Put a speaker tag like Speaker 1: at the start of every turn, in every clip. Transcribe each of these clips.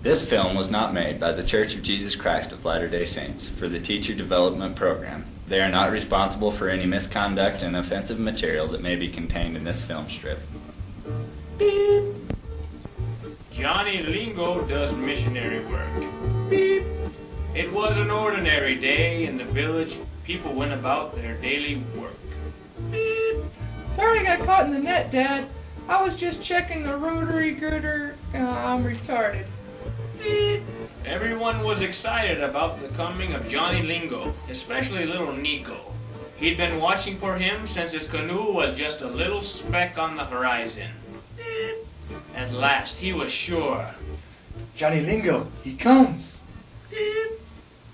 Speaker 1: This film was not made by the Church of Jesus Christ of Latter-day Saints for the Teacher Development Program. They are not responsible for any misconduct and offensive material that may be contained in this film strip.
Speaker 2: Beep. Johnny Lingo does missionary work. Beep. It was an ordinary day in the village. People went about their daily work.
Speaker 3: Beep. Sorry I got caught in the net, Dad. I was just checking the rotary girder. I'm retarded. Beep.
Speaker 2: Everyone was excited about the coming of Johnny Lingo, especially little Nico. He'd been watching for him since his canoe was just a little speck on the horizon. Beep. At last, he was sure.
Speaker 4: Johnny Lingo, he comes.
Speaker 3: Beep.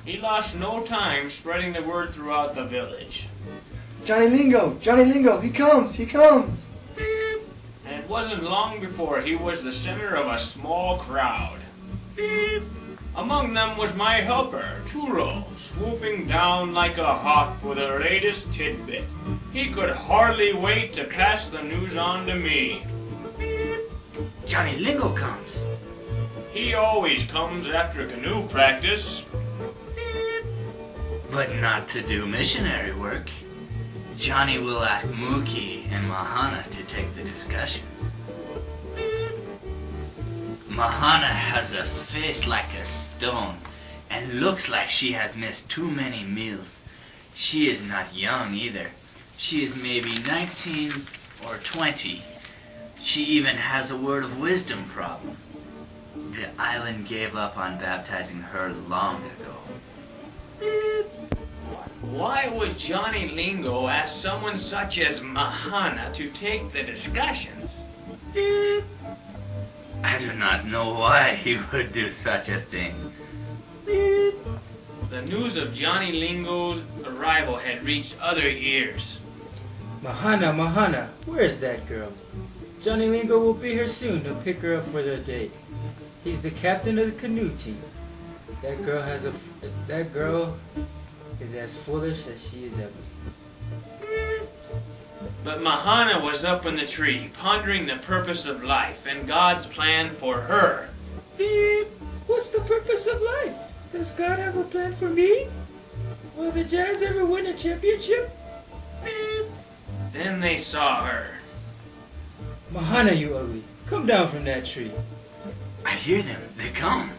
Speaker 2: He lost no time spreading the word throughout the village.
Speaker 4: Johnny Lingo, he comes, he comes.
Speaker 2: Beep. And it wasn't long before he was the center of a small crowd. Beep. Among them was my helper, Turo, swooping down like a hawk for the latest tidbit. He could hardly wait to pass the news on to me. Beep.
Speaker 5: Johnny Lingo comes.
Speaker 2: He always comes after canoe practice.
Speaker 5: Beep. But not to do missionary work. Johnny will ask Mookie and Mahana to take the discussions. Mahana has a face like a stone and looks like she has missed too many meals. She is not young either. She is maybe 19 or 20. She even has a word of wisdom problem. The island gave up on baptizing her long ago.
Speaker 2: Why would Johnny Lingo ask someone such as Mahana to take the discussions?
Speaker 5: I do not know why he would do such a thing.
Speaker 2: The news of Johnny Lingo's arrival had reached other ears.
Speaker 6: Mahana, where is that girl? Johnny Lingo will be here soon to pick her up for the date. He's the captain of the canoe team. That girl is as foolish as she is ugly.
Speaker 2: But Mahana was up in the tree, pondering the purpose of life and God's plan for her.
Speaker 6: Beep. What's the purpose of life? Does God have a plan for me? Will the Jazz ever win a championship? Beep.
Speaker 2: Then they saw her.
Speaker 6: Mahana, you ugly. Come down from that tree.
Speaker 5: I hear them. They come.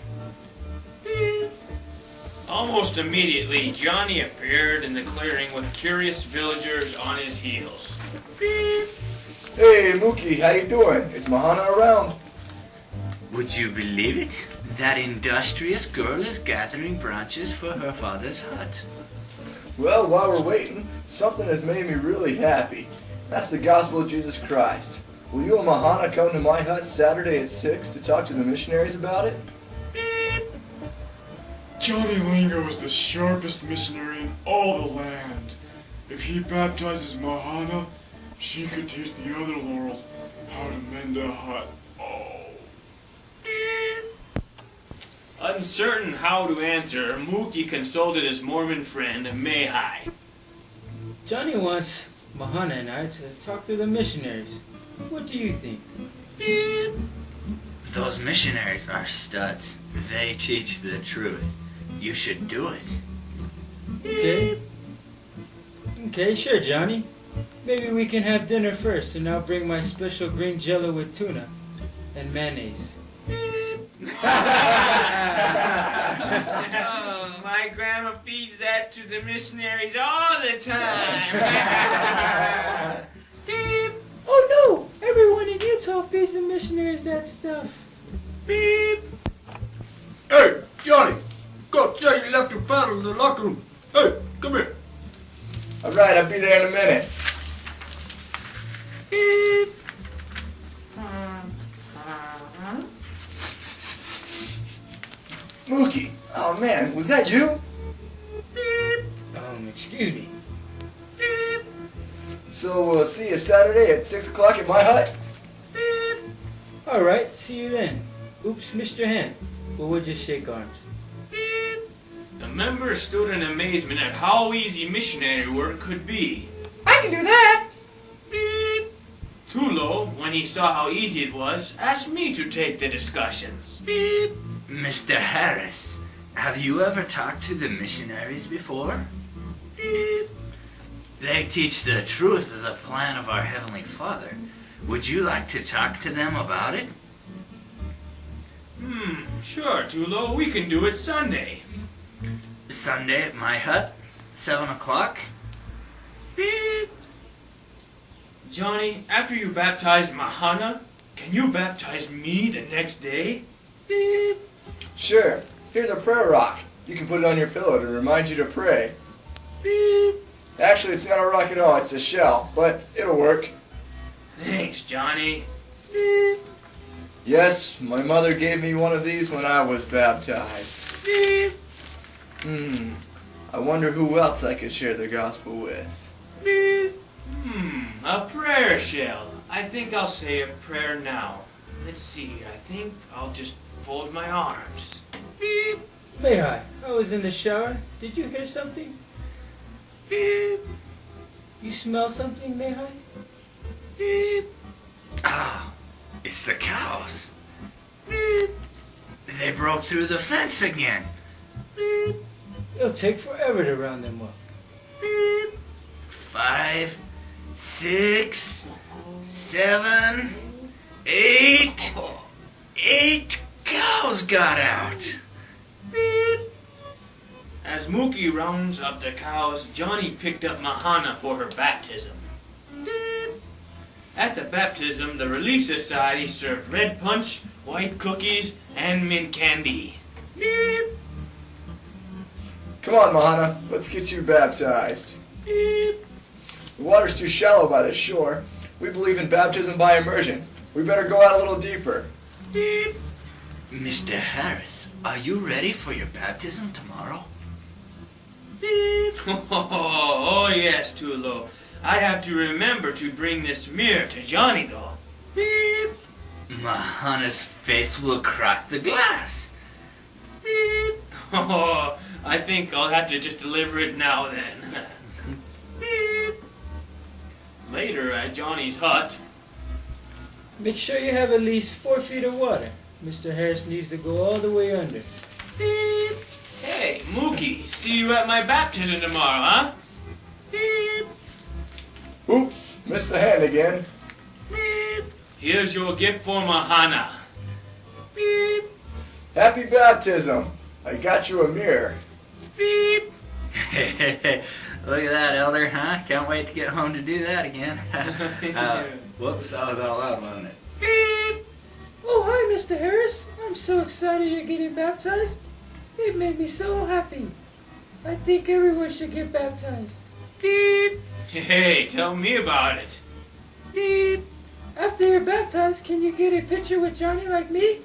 Speaker 2: Beep. Almost immediately, Johnny appeared in the clearing with curious villagers on his heels. Beep.
Speaker 4: Hey, Mookie, how you doing? Is Mahana around?
Speaker 5: Would you believe it? That industrious girl is gathering branches for her father's hut.
Speaker 4: Well, while we're waiting, something has made me really happy. That's the gospel of Jesus Christ. Will you and Mahana come to my hut Saturday at 6 to talk to the missionaries about it?
Speaker 7: Johnny Lingo is the sharpest missionary in all the land. If he baptizes Mahana, she could teach the other laurels how to mend a hut. Oh.
Speaker 2: Uncertain how to answer, Mookie consulted his Mormon friend, Mahai.
Speaker 6: Johnny wants Mahana and I to talk to the missionaries. What do you think?
Speaker 5: Those missionaries are studs. They teach the truth. You should do it.
Speaker 6: Okay, sure, Johnny. Maybe we can have dinner first, and I'll bring my special green jello with tuna and mayonnaise.
Speaker 2: My grandma feeds that to the missionaries all the time.
Speaker 6: Oh no! Everyone in Utah feeds the missionaries that stuff.
Speaker 8: Beep. Hey, Johnny! God say you left your bottle in the locker room. Hey, come here.
Speaker 4: All right, I'll be there in a minute.
Speaker 3: Beep.
Speaker 4: Mookie, oh man, was that you?
Speaker 3: Beep.
Speaker 6: Excuse me.
Speaker 3: Beep.
Speaker 4: So we'll see you Saturday at 6 o'clock at my hut?
Speaker 3: Beep.
Speaker 6: All right, see you then. Oops, Mr. Hand. Well, we'll just shake arms.
Speaker 3: Beep.
Speaker 2: The members stood in amazement at how easy missionary work could be.
Speaker 3: I can do that. Beep.
Speaker 2: Tulo, when he saw how easy it was, asked me to take the discussions.
Speaker 3: Beep.
Speaker 5: Mr. Harris, have you ever talked to the missionaries before? They teach the truth of the plan of our Heavenly Father. Would you like to talk to them about it?
Speaker 2: Sure, Tulo. We can do it Sunday.
Speaker 5: Sunday at my hut, 7 o'clock?
Speaker 2: Johnny, after you baptize Mahana, can you baptize me the next day?
Speaker 4: Sure. Here's a prayer rock. You can put it on your pillow to remind you to pray. Actually, it's not a rock at all. It's a shell, but it'll work.
Speaker 2: Thanks, Johnny.
Speaker 4: Yes, my mother gave me one of these when I was baptized. I wonder who else I could share the gospel with.
Speaker 2: A prayer shell. I think I'll say a prayer now. Let's see, I think I'll just fold my arms.
Speaker 6: Lehi, I was in the shower. Did you hear something? You smell something, Lehi?
Speaker 5: Ah, it's the cows. They broke through the fence again.
Speaker 6: It'll take forever to round them up.
Speaker 5: 5, 6, 7, 8. 8 cows got out.
Speaker 2: As Mookie rounds up the cows, Johnny picked up Mahana for her baptism. At the baptism, the Relief Society served red punch, white cookies, and mint candy.
Speaker 4: Come on, Mahana. Let's get you baptized. The water's too shallow by the shore. We believe in baptism by immersion. We better go out a little deeper.
Speaker 5: Mr. Harris, are you ready for your baptism tomorrow?
Speaker 2: Oh, yes, Tulo. I have to remember to bring this mirror to Johnny, though.
Speaker 5: Mahana's face will crack the glass.
Speaker 2: Oh, I think I'll have to just deliver it now then. Later at Johnny's hut.
Speaker 6: Make sure you have at least 4 feet of water. Mr. Harris needs to go all the way under.
Speaker 2: Hey, Mookie, see you at my baptism tomorrow, huh?
Speaker 4: Oops, missed the hand again.
Speaker 2: Here's your gift for Mahana.
Speaker 4: Happy baptism. I got you a mirror.
Speaker 5: Look at that, Elder, huh? Can't wait to get home to do that again. Whoops, that was all loud, wasn't it?
Speaker 6: Oh, hi, Mr. Harris. I'm so excited you're getting baptized. It made me so happy. I think everyone should get baptized.
Speaker 2: Hey, tell me about it.
Speaker 6: After you're baptized, can you get a picture with Johnny like me?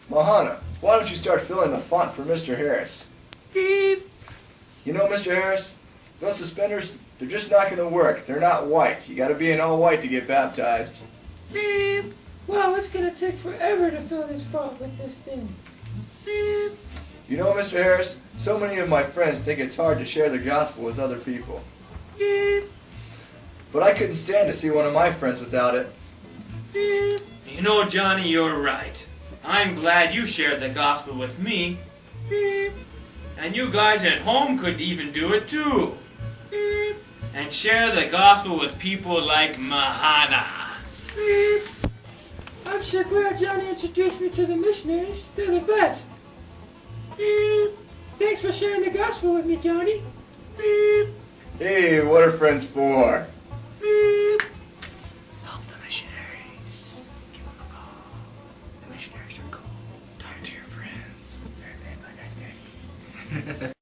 Speaker 4: Mahana, why don't you start filling the font for Mr. Harris? You know, Mr. Harris, those suspenders, they're just not going to work. They're not white. You got to be in all white to get baptized.
Speaker 6: Wow, it's going to take forever to fill this font with this thing.
Speaker 4: You know, Mr. Harris, so many of my friends think it's hard to share the gospel with other people. But I couldn't stand to see one of my friends without it.
Speaker 2: You know, Johnny, you're right. I'm glad you shared the gospel with me. And you guys at home could even do it too. And share the gospel with people like Mahana.
Speaker 6: I'm sure glad Johnny introduced me to the missionaries. They're the best. Thanks for sharing the gospel with me, Johnny.
Speaker 4: Hey, what are friends for?
Speaker 5: Help the missionaries. Give them a call. The missionaries are cool. Talk to your friends. They're dead by 9:30.